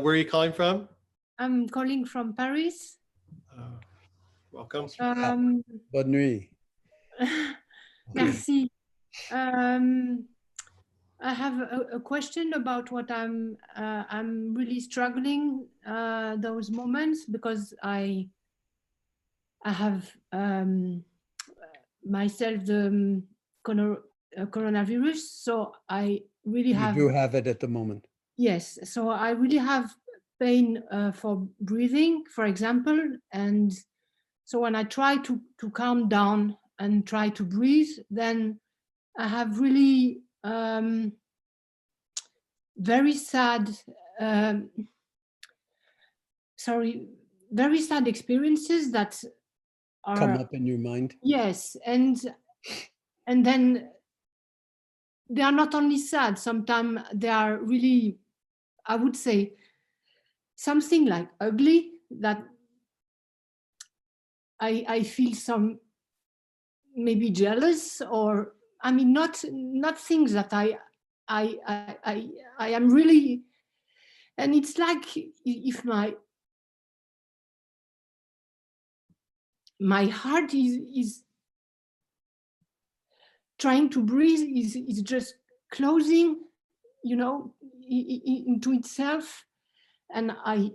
Where are you calling from? I'm calling from Paris. Welcome. Bonne nuit. Merci. I have a question about what I'm really struggling those moments, because I have myself the coronavirus, so I really have. You do have it at the moment. Yes, so I really have pain for breathing, for example, and so when I try to calm down and try to breathe, then I have really very sad, very sad experiences that are come up in your mind. Yes, and then they are not only sad. Sometimes they are really, I would say, something like ugly, that I feel some maybe jealous, or I mean not things that I am really, and it's like if my heart is trying to breathe, is just closing, you know, into itself, and I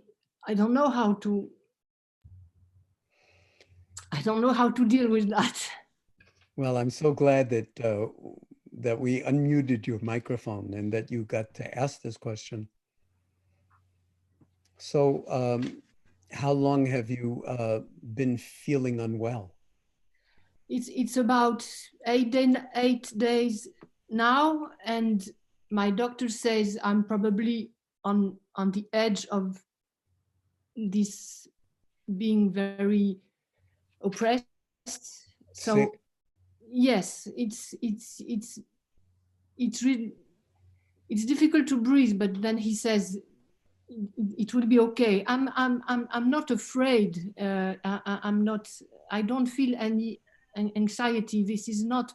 don't know how to deal with that. Well, I'm so glad that that we unmuted your microphone and that you got to ask this question. So how long have you been feeling unwell? It's about 8 days now, and my doctor says I'm probably on the edge of this being very oppressed. So sick. Yes, it's really, it's difficult to breathe, but then he says it will be okay. I'm not afraid. I'm not. I don't feel any anxiety. This is not.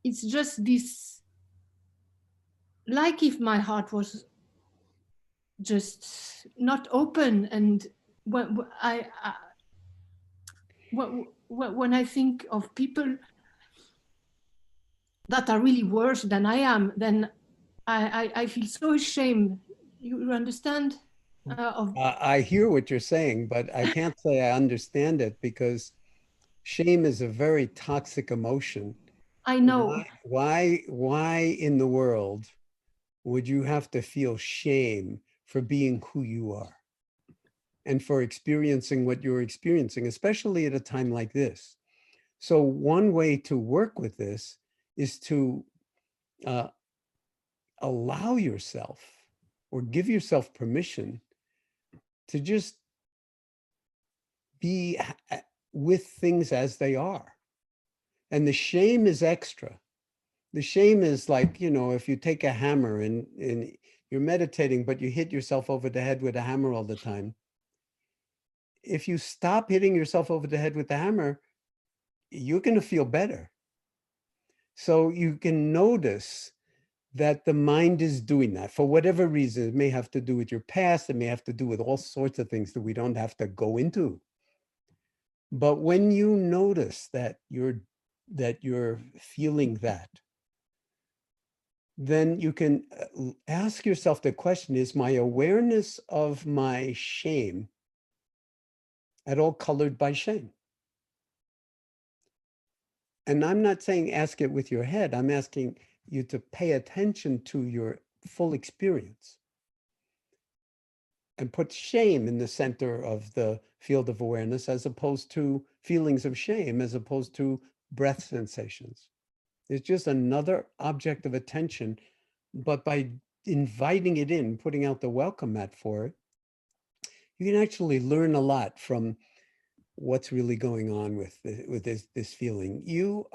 It's just this, like if my heart was just not open, and when I think of people that are really worse than I am, then I feel so ashamed. You understand? I hear what you're saying, but I can't say I understand it, because shame is a very toxic emotion. I know. Why in the world would you have to feel shame for being who you are and for experiencing what you're experiencing, especially at a time like this? So one way to work with this is to allow yourself, or give yourself permission, to just be with things as they are. And the shame is extra. The shame is like, you know, if you take a hammer and you're meditating, but you hit yourself over the head with a hammer all the time. If you stop hitting yourself over the head with the hammer, you're going to feel better. So you can notice that the mind is doing that for whatever reason. It may have to do with your past. It may have to do with all sorts of things that we don't have to go into. But when you notice that you're feeling that, then you can ask yourself the question, is my awareness of my shame at all colored by shame? And I'm not saying ask it with your head. I'm asking you to pay attention to your full experience and put shame in the center of the field of awareness, as opposed to feelings of shame, as opposed to breath sensations. It's just another object of attention, but by inviting it in, putting out the welcome mat for it, you can actually learn a lot from what's really going on with this feeling. You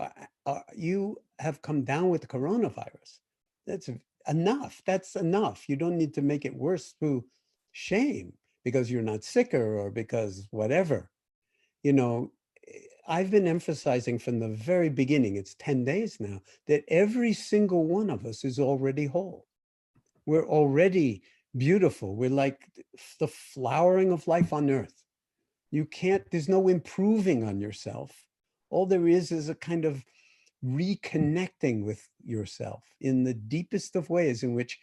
have come down with the coronavirus. That's enough. That's enough. You don't need to make it worse through shame because you're not sicker or because whatever. You know, I've been emphasizing from the very beginning, it's 10 days now, that every single one of us is already whole. We're already beautiful. We're like the flowering of life on earth. You can't, there's no improving on yourself. All there is a kind of reconnecting with yourself in the deepest of ways, in which,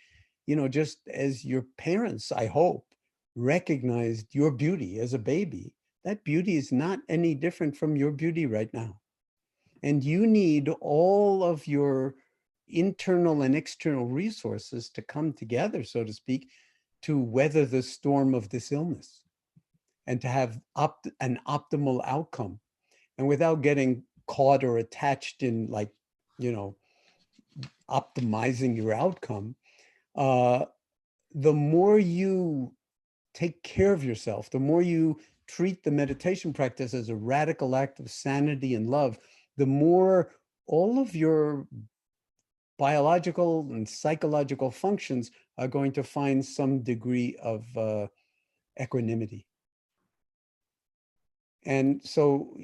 you know, just as your parents, I hope, recognized your beauty as a baby, that beauty is not any different from your beauty right now. And you need all of your internal and external resources to come together, so to speak, to weather the storm of this illness and to have an optimal outcome. And without getting caught or attached in, like, you know, optimizing your outcome, the more you take care of yourself, the more you treat the meditation practice as a radical act of sanity and love, the more all of your biological and psychological functions are going to find some degree of equanimity. And so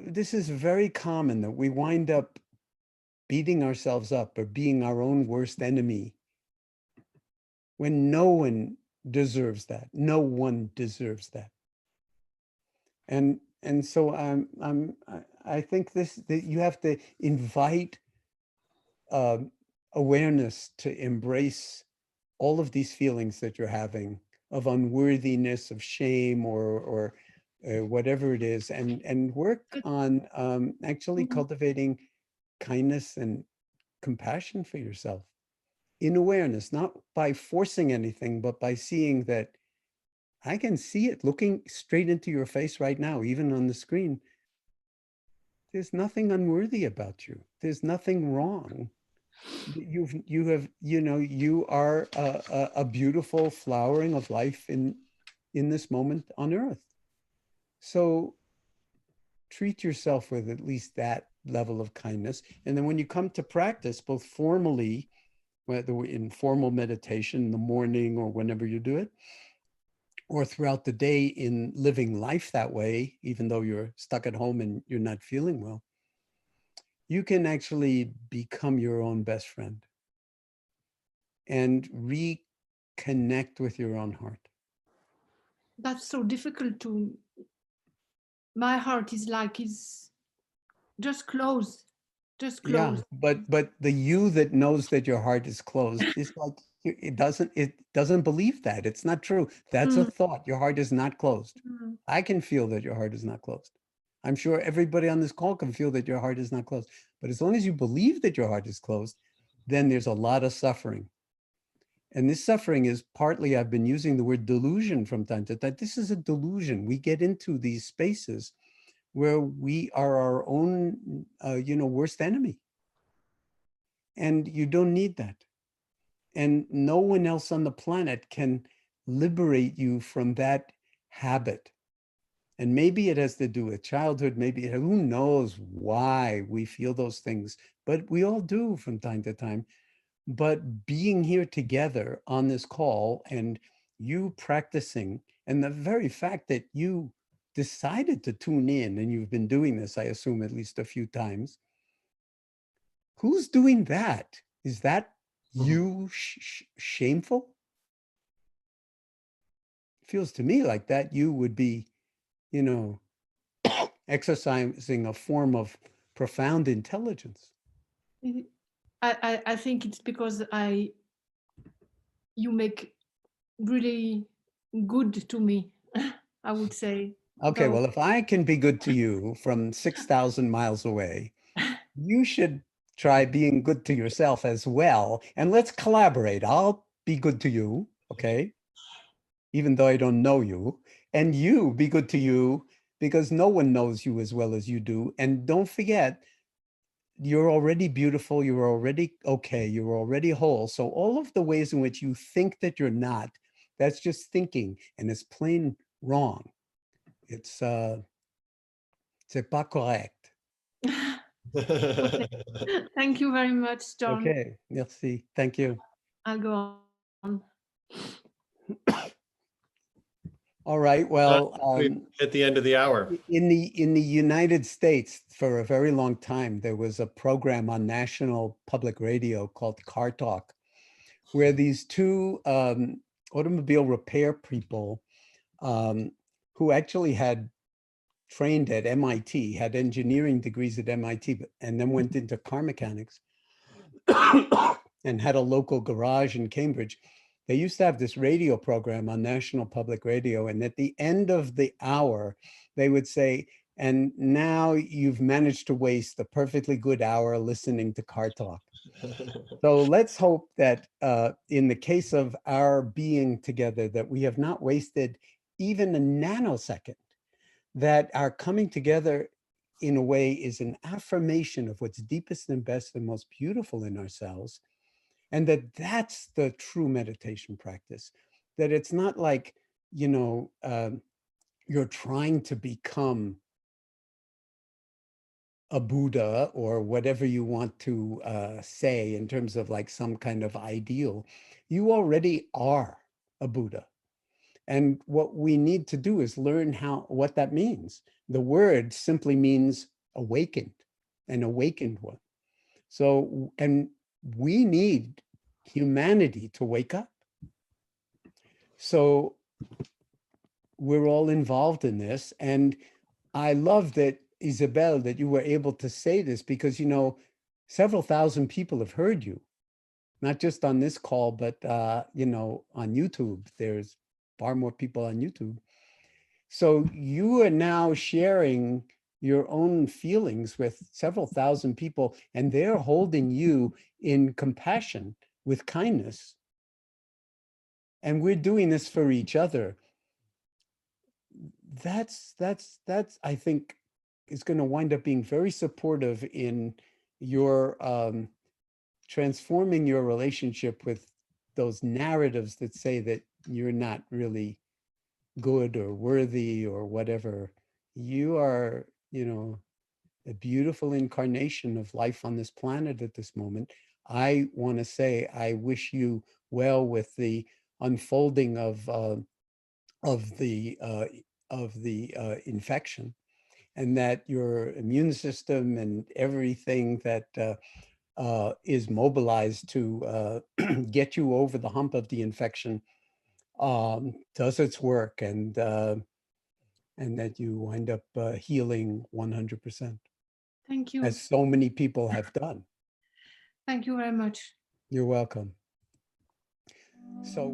this is very common, that we wind up beating ourselves up or being our own worst enemy when no one deserves that. No one deserves that. And so I think that you have to invite awareness to embrace all of these feelings that you're having of unworthiness, of shame, or whatever it is, and work on actually cultivating kindness and compassion for yourself in awareness, not by forcing anything, but by seeing that I can see it looking straight into your face right now, even on the screen. There's nothing unworthy about you. There's nothing wrong. You are a beautiful flowering of life in this moment on earth. So treat yourself with at least that level of kindness. And then when you come to practice, both formally, whether in formal meditation in the morning or whenever you do it, or throughout the day in living life that way, even though you're stuck at home and you're not feeling well, you can actually become your own best friend and reconnect with your own heart. That's so difficult to, my heart is like, is just closed, just closed. Yeah, but the you that knows that your heart is closed is like, it doesn't believe that. It's not true. That's a thought. Your heart is not closed. I can feel that your heart is not closed. I'm sure everybody on this call can feel that your heart is not closed. But as long as you believe that your heart is closed, then there's a lot of suffering. And this suffering is partly, I've been using the word delusion from time to time. This is a delusion. We get into these spaces where we are our own, worst enemy. And you don't need that. And no one else on the planet can liberate you from that habit. And maybe it has to do with childhood, who knows why we feel those things, but we all do from time to time. But being here together on this call and you practicing, and the very fact that you decided to tune in, and you've been doing this, I assume, at least a few times. Who's doing that? Is that you shameful? It feels to me like that you would be, exercising a form of profound intelligence. I think it's because you make really good to me, I would say. Okay, well, if I can be good to you from 6,000 miles away, you should try being good to yourself as well. And let's collaborate. I'll be good to you, okay? Even though I don't know you. And you be good to you, because no one knows you as well as you do. And don't forget, you're already beautiful, you're already okay, you're already whole. So all of the ways in which you think that you're not, that's just thinking, and it's plain wrong. It's c'est pas correct. Okay. Thank you very much, Jon. Okay, merci. Thank you. I'll go on. All right. Well, at the end of the hour. In the United States, for a very long time, there was a program on national public radio called Car Talk, where these two automobile repair people who actually had trained at MIT, had engineering degrees at MIT, and then went into car mechanics and had a local garage in Cambridge. They used to have this radio program on National Public Radio. And at the end of the hour, they would say, and now you've managed to waste a perfectly good hour listening to car talk. So let's hope that in the case of our being together, that we have not wasted even a nanosecond, that our coming together in a way is an affirmation of what's deepest and best and most beautiful in ourselves. And that's the true meditation practice, that it's not like, you know, you're trying to become a Buddha or whatever you want to say in terms of like some kind of ideal. You already are a Buddha. And what we need to do is learn what that means. The word simply means awakened, an awakened one. So, and we need humanity to wake up. So we're all involved in this. And I love that, Isabel, that you were able to say this, because, you know, several thousand people have heard you, not just on this call, but, you know, on YouTube. There's far more people on YouTube. So you are now sharing your own feelings with several thousand people, and they're holding you in compassion with kindness. And we're doing this for each other. That's I think is going to wind up being very supportive in your transforming your relationship with those narratives that say that you're not really good or worthy or whatever. You are, you know, a beautiful incarnation of life on this planet at this moment. I want to say I wish you well with the unfolding of the infection, and that your immune system and everything that is mobilized to get you over the hump of the infection does its work, and that you wind up healing 100%, Thank you. as so many people have done. Thank you very much. You're welcome. So